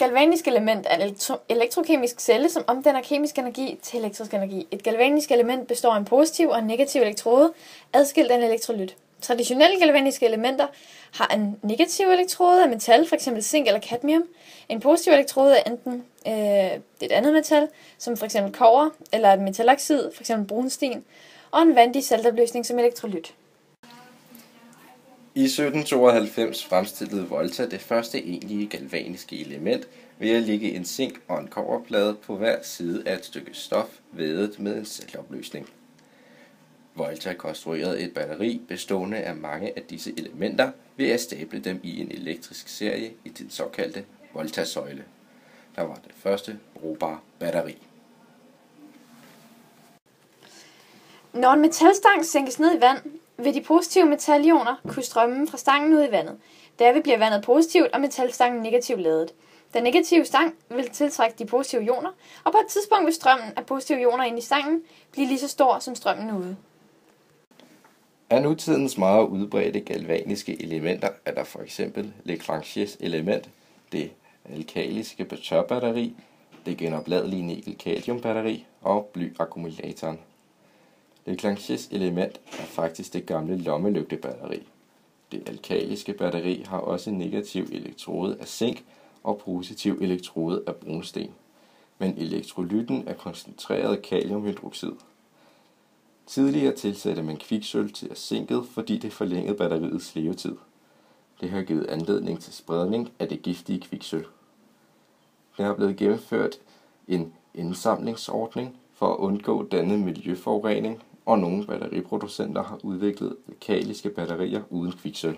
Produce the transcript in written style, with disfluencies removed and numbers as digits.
galvanisk element er en elektrokemisk celle, som omdanner kemisk energi til elektrisk energi. Et galvanisk element består af en positiv og en negativ elektrode, adskilt af en elektrolyt. Traditionelle galvaniske elementer har en negativ elektrode af metal, f.eks. zink eller cadmium. En positiv elektrode er enten et andet metal, som f.eks. kobber, eller et metaloxid, f.eks. brunsten, og en vandig saltopløsning som elektrolyt. I 1792 fremstillede Volta det første egentlige galvaniske element ved at lægge en zink- og en kobberplade på hver side af et stykke stof vædet med en saltopløsning. Volta konstruerede et batteri bestående af mange af disse elementer ved at stable dem i en elektrisk serie i den såkaldte Voltasøjle, der var det første brugbare batteri. Når en metalstang sænkes ned i vand, vil de positive metalioner kunne strømme fra stangen ud i vandet. Derved bliver vandet positivt og metalstangen negativt ladet. Den negative stang vil tiltrække de positive ioner, og på et tidspunkt vil strømmen af positive ioner ind i stangen blive lige så stor som strømmen ude. Af nutidens meget udbredte galvaniske elementer er der for eksempel Leclanches element, det alkaliske tørbatteri, det genopladelige nikkel-kaliumbatteri og blyakkumulatoren. Leclanches element er faktisk det gamle lommelygtebatteri. Det alkaliske batteri har også en negativ elektrode af zink og positiv elektrode af brunsten, men elektrolytten er koncentreret kaliumhydroxid. Tidligere tilsatte man kviksølv til zinket, fordi det forlængede batteriets levetid. Det har givet anledning til spredning af det giftige kviksølv. Der er blevet gennemført en indsamlingsordning for at undgå denne miljøforurening, og nogle batteriproducenter har udviklet alkaliske batterier uden kviksølv.